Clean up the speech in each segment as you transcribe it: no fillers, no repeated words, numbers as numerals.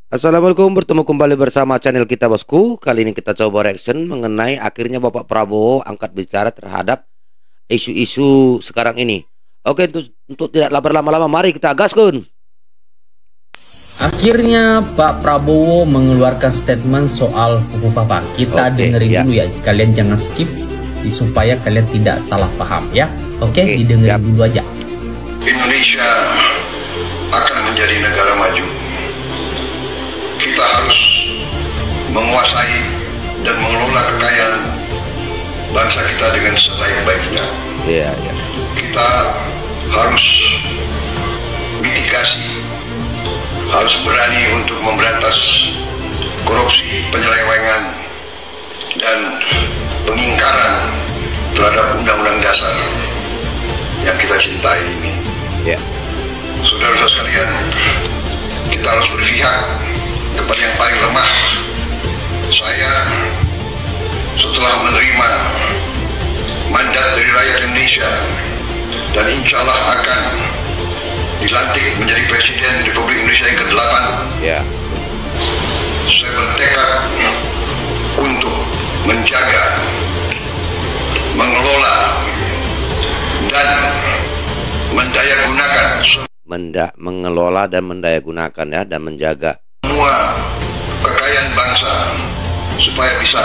Assalamualaikum, bertemu kembali bersama channel kita bosku. Kali ini kita coba reaction mengenai akhirnya Bapak Prabowo angkat bicara terhadap isu-isu sekarang ini. Oke, untuk tidak berlama-lama, mari kita gaskun. Akhirnya Pak Prabowo mengeluarkan statement soal Fufu Fafa. Kita dengerin dulu ya. Kalian jangan skip supaya kalian tidak salah paham ya. Oke, didengerin dulu aja. Indonesia akan menjadi negara maju. Kita harus menguasai dan mengelola kekayaan bangsa kita dengan sebaik-baiknya. Kita harus mitigasi, harus berani untuk memberantas korupsi, penyelewengan, dan pengingkaran terhadap undang-undang dasar yang kita cintai ini. Saudara-saudara sekalian, kita harus berpihak kepada yang paling lemah. Saya setelah menerima mandat dari rakyat Indonesia dan insya Allah akan dilantik menjadi Presiden Republik Indonesia yang ke-8. Saya bertekad untuk menjaga, mengelola, dan mendayagunakan mengelola dan mendayagunakan ya, dan menjaga semua kekayaan bangsa supaya bisa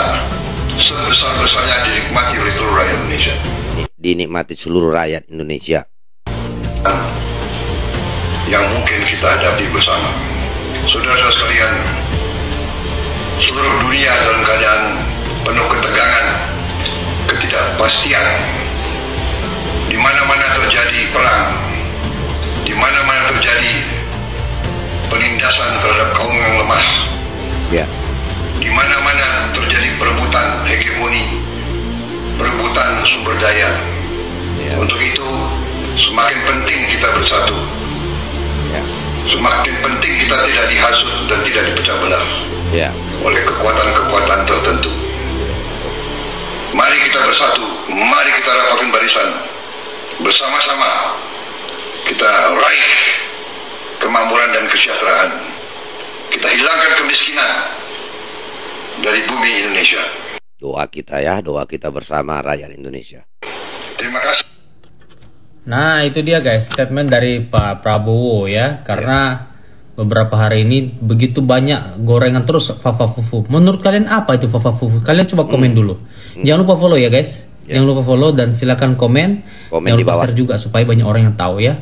sebesar-besarnya dinikmati oleh seluruh rakyat Indonesia. Dinikmati seluruh rakyat Indonesia. Yang mungkin kita hadapi bersama. Saudara-saudara sekalian, seluruh dunia dalam keadaan penuh ketegangan, ketidakpastian. Di mana-mana terjadi perang, di mana-mana terjadi penindasan terhadap kaum yang lemah. Di mana-mana terjadi perebutan hegemoni, perebutan sumber daya. Untuk itu semakin penting kita bersatu. Semakin penting kita tidak dihasut dan tidak dipecah belah oleh kekuatan-kekuatan tertentu. Mari kita bersatu, mari kita rapatkan barisan. Bersama-sama kita raih kemakmuran dan kesejahteraan. Kita hilangkan kemiskinan dari bumi Indonesia. Doa kita ya, doa kita bersama rakyat Indonesia. Terima kasih. Nah itu dia guys, statement dari Pak Prabowo ya. Karena beberapa hari ini begitu banyak gorengan terus Fafa Fufu. Menurut kalian apa itu Fafa Fufu? Kalian coba komen dulu. Jangan lupa follow ya guys. Jangan lupa follow dan silakan komen. Jangan lupa share juga supaya banyak orang yang tahu ya.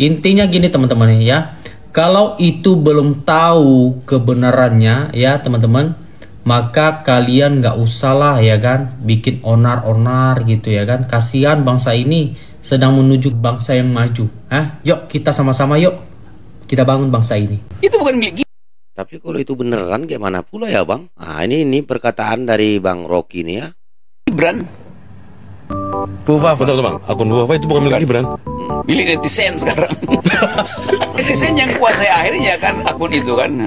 Intinya gini teman-teman ya. Kalau itu belum tahu kebenarannya ya teman-teman, maka kalian nggak usah lah ya kan bikin onar-onar gitu ya kan. Kasihan bangsa ini sedang menuju bangsa yang maju. Yuk kita sama-sama yuk kita bangun bangsa ini. Itu bukan milik kita. Tapi kalau itu beneran gimana pula ya bang? Ini perkataan dari Bang Rocky nih ya. Gibran. Betul bang, akun Fufa itu bukan milik Gibran. Milik netizen sekarang. Netizen yang kuasai akhirnya kan akun itu kan.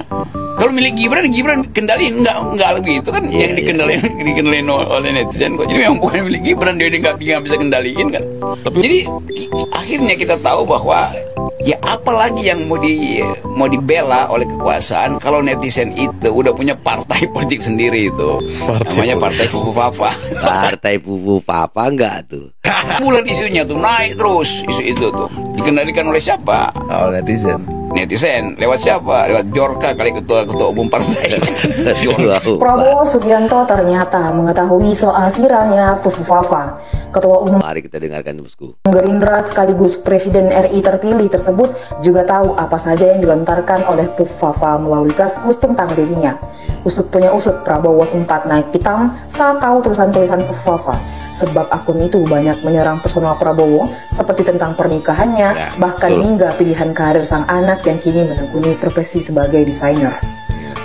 Kalau milik Gibran kendaliin enggak lebih itu kan yang dikendaliin oleh netizen kok. Jadi memang bukan milik Gibran, dia nggak bisa kendaliin kan. Jadi akhirnya kita tahu bahwa ya apalagi yang mau dibela oleh kekuasaan kalau netizen itu udah punya partai politik sendiri itu. Namanya Partai Fufu Fafa. Partai Fufu Fafa enggak tuh? Bulan isunya tuh naik terus, isu itu tuh dikendalikan oleh siapa? Oleh netizen lewat siapa? Lewat Bjorka kali, ketua umum partai. Prabowo Subianto ternyata mengetahui soal viralnya Fufu Fafa. Ketua Umum Mari kita dengarkan bosku. Gerindra sekaligus Presiden RI terpilih tersebut juga tahu apa saja yang dilontarkan oleh Fufu Fafa melalui Kaskus tentang dirinya. Usut punya usut, Prabowo sempat naik pitam saat tahu tulisan-tulisan Fufu Fafa. Sebab akun itu banyak menyerang personal Prabowo seperti tentang pernikahannya, bahkan hingga pilihan karir sang anak yang kini menekuni profesi sebagai desainer.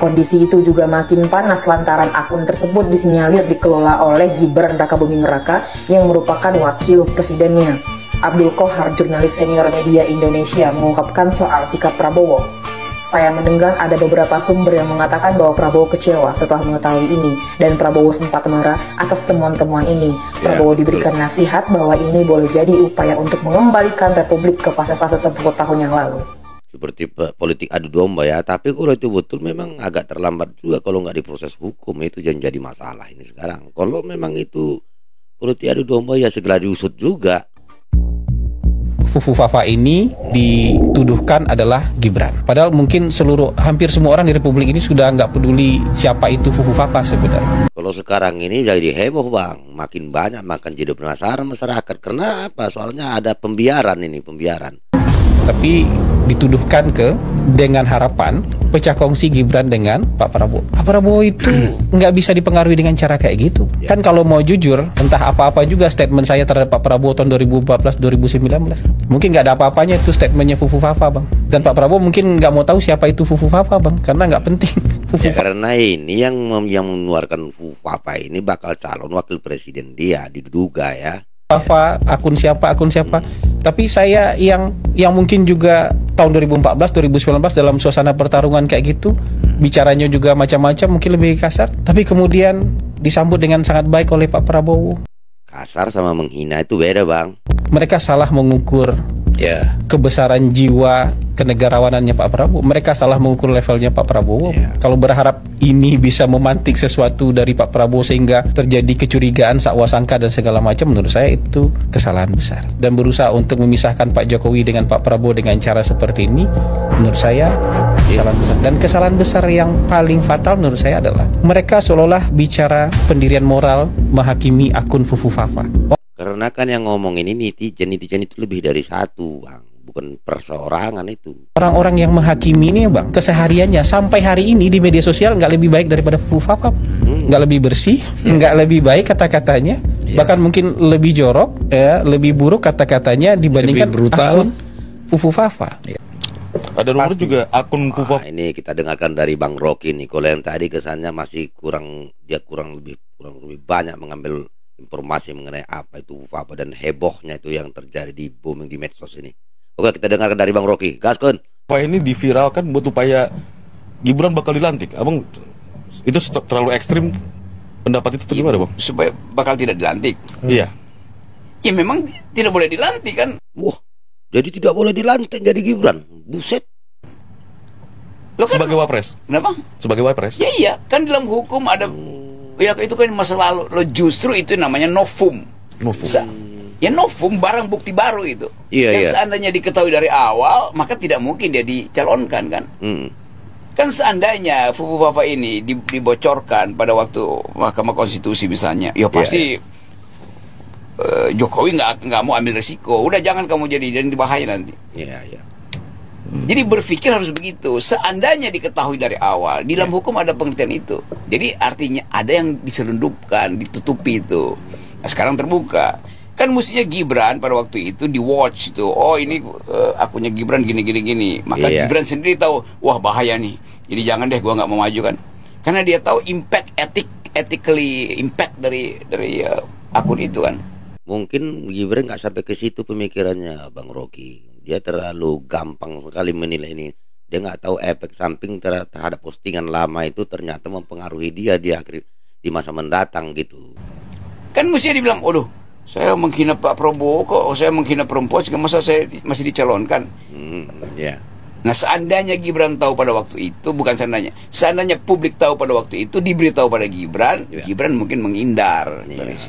Kondisi itu juga makin panas lantaran akun tersebut disinyalir dikelola oleh Gibran Rakabuming Raka yang merupakan wakil presidennya. Abdul Kohar, jurnalis senior media Indonesia, mengungkapkan soal sikap Prabowo. Saya mendengar ada beberapa sumber yang mengatakan bahwa Prabowo kecewa setelah mengetahui ini, dan Prabowo sempat marah atas temuan-temuan ini. Prabowo diberikan nasihat bahwa ini boleh jadi upaya untuk mengembalikan Republik ke fase-fase 10 tahun yang lalu. seperti politik adu domba ya. Tapi kalau itu betul memang agak terlambat juga kalau nggak diproses hukum, itu yang jadi masalah ini sekarang. Kalau memang itu politik adu domba ya segera diusut juga. Fufu Fafa ini dituduhkan adalah Gibran. Padahal mungkin hampir semua orang di Republik ini sudah nggak peduli siapa itu Fufu Fafa sebenarnya. Kalau sekarang ini jadi heboh bang, makin banyak makan jadi penasaran masyarakat. Karena apa? Soalnya ada pembiaran. Tapi dituduhkan dengan harapan pecah kongsi Gibran dengan Pak Prabowo. Pak Prabowo itu nggak bisa dipengaruhi dengan cara kayak gitu. Kan kalau mau jujur, entah apa-apa juga statement saya terhadap Pak Prabowo tahun 2014-2019. Mungkin nggak ada apa-apanya itu statementnya Fufu Fafa bang. Dan Pak Prabowo mungkin nggak mau tahu siapa itu Fufu Fafa bang, karena nggak penting. Karena ini yang mengeluarkan Fufu Fafa ini bakal calon wakil presiden dia diduga ya. Fafa, akun siapa. Tapi saya yang mungkin juga tahun 2014, 2019 dalam suasana pertarungan kayak gitu, bicaranya juga macam-macam, mungkin lebih kasar. Tapi kemudian disambut dengan sangat baik oleh Pak Prabowo. Kasar sama menghina itu beda bang. Mereka salah mengukur kebesaran jiwa kenegarawanannya Pak Prabowo. Mereka salah mengukur levelnya Pak Prabowo. Kalau berharap ini bisa memantik sesuatu dari Pak Prabowo sehingga terjadi kecurigaan, sakwasangka dan segala macam, menurut saya itu kesalahan besar. Dan berusaha untuk memisahkan Pak Jokowi dengan Pak Prabowo dengan cara seperti ini, menurut saya kesalahan besar. Dan kesalahan besar yang paling fatal menurut saya adalah mereka seolah-olah bicara pendirian moral menghakimi akun Fufu Fafa. Karena kan yang ngomongin ini netizen itu lebih dari satu bang, bukan perseorangan itu. Orang-orang yang menghakimi ini bang, kesehariannya sampai hari ini di media sosial nggak lebih baik daripada Fufu Fafa, nggak lebih bersih, nggak lebih baik kata-katanya, bahkan mungkin lebih jorok, lebih buruk kata-katanya dibandingkan akun Fufu Fafa. Ada rumor juga akun Fufu Fafa. Ini kita dengarkan dari Bang Rocky nih. Kalau yang tadi kesannya masih kurang lebih banyak mengambil informasi mengenai apa itu Fufu Fafa dan hebohnya itu yang terjadi di booming di medsos ini. Oke, kita dengarkan dari Bang Rocky. Gaskun. Pak ini diviralkan buat upaya Gibran bakal dilantik. Abang itu terlalu ekstrim pendapat itu gimana bang? Supaya bakal tidak dilantik. Iya. Ya memang tidak boleh dilantik kan. Wah, jadi tidak boleh dilantik jadi Gibran. Buset. Lo kan, sebagai wapres. Kenapa? Sebagai wapres. Ya iya, kan dalam hukum ada ya itu kan masa lalu. Lo justru itu namanya novum. Ya novum, barang bukti baru itu. Yang seandainya diketahui dari awal, maka tidak mungkin dia dicalonkan kan. Kan seandainya Fufu Fafa ini dibocorkan pada waktu Mahkamah Konstitusi misalnya, ya pasti Jokowi nggak mau ambil resiko. Udah jangan kamu jadi, dan bahaya nanti. Jadi berpikir harus begitu. Seandainya diketahui dari awal, di dalam hukum ada pengertian itu. Jadi artinya ada yang diselundupkan, ditutupi itu. Nah, sekarang terbuka. Kan mestinya Gibran pada waktu itu di watch tuh. Oh ini akunnya Gibran gini. Maka Gibran sendiri tahu, wah bahaya nih. Jadi jangan deh, gua nggak mau maju kan. Karena dia tahu impact ethically impact dari akun itu kan. Mungkin Gibran nggak sampai ke situ pemikirannya Bang Rocky. Dia terlalu gampang sekali menilai ini. Dia nggak tahu efek samping terhadap postingan lama itu ternyata mempengaruhi dia di masa mendatang gitu. Kan mestinya dibilang, waduh, saya menghina Pak Prabowo kok, saya menghina perempuan, masa saya masih dicalonkan. Nah seandainya Gibran tahu pada waktu itu, bukan seandainya publik tahu pada waktu itu, diberitahu pada Gibran, Gibran mungkin menghindar,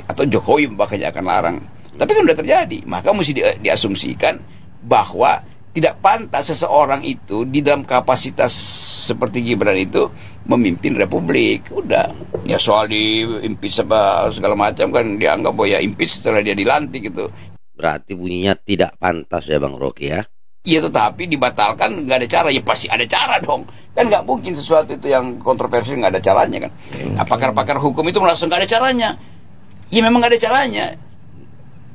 atau Jokowi makanya akan larang. Tapi kan udah terjadi, maka mesti diasumsikan bahwa tidak pantas seseorang itu di dalam kapasitas seperti Gibran itu memimpin Republik. Udah, ya soal di impeach segala macam kan dianggap bahwa ya impeach setelah dia dilantik itu. Berarti bunyinya tidak pantas ya Bang Rocky ya? Iya, tetapi dibatalkan nggak ada cara. Ya pasti ada cara dong. Kan nggak mungkin sesuatu itu yang kontroversi nggak ada caranya kan. Nah, pakar-pakar hukum itu merasa nggak ada caranya. Ya memang nggak ada caranya.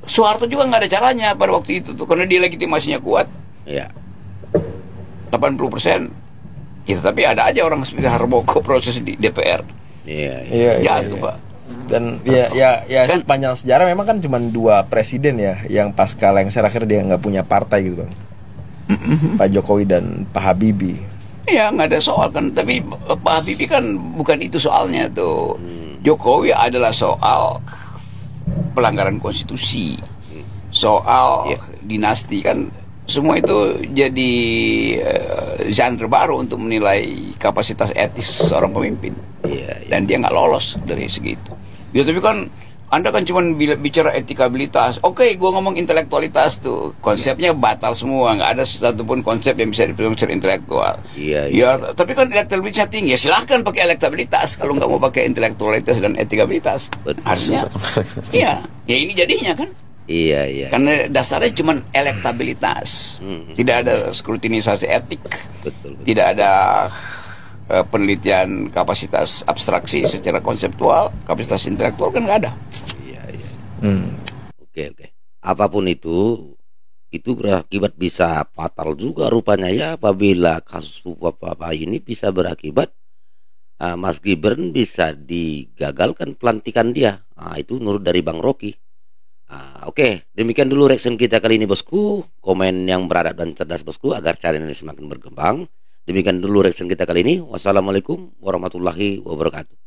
Soeharto juga nggak ada caranya pada waktu itu tuh, karena dia legitimasinya kuat. 80%. Ya tapi ada aja orang seperti Harmoko proses di DPR. Iya, Pak. Dan kan, sepanjang sejarah memang kan cuma 2 presiden ya yang pasca lengser akhirnya dia nggak punya partai gitu bang. Pak Jokowi dan Pak Habibie. Iya, nggak ada soal kan. Tapi Pak Habibie kan bukan itu soalnya tuh. Jokowi adalah soal pelanggaran konstitusi, soal dinasti kan. semua itu jadi genre baru untuk menilai kapasitas etis seorang pemimpin. Dan dia nggak lolos dari segi itu. Ya tapi kan Anda kan cuma bicara etikabilitas. Oke, gue ngomong intelektualitas tuh. Konsepnya batal semua. Nggak ada satupun konsep yang bisa dipegang secara intelektual. Ya, tapi kan elektabilitasnya tinggi. Ya silahkan pakai elektabilitas. Kalau nggak mau pakai intelektualitas dan etikabilitas. Harusnya, iya. Ya ini jadinya kan. Iya. Karena dasarnya cuma elektabilitas. Tidak ada skrutinisasi etik. Tidak ada penelitian kapasitas abstraksi secara konseptual, kapasitas intelektual kan nggak ada. Oke. Apapun itu berakibat bisa fatal juga rupanya ya, apabila kasus Papa ini bisa berakibat Mas Gibran bisa digagalkan pelantikan dia. Itu menurut dari Bang Rocky. Oke, demikian dulu reaction kita kali ini bosku. Komen yang beradab dan cerdas bosku agar channel ini semakin berkembang. Demikian dulu reaction kita kali ini. Wassalamualaikum warahmatullahi wabarakatuh.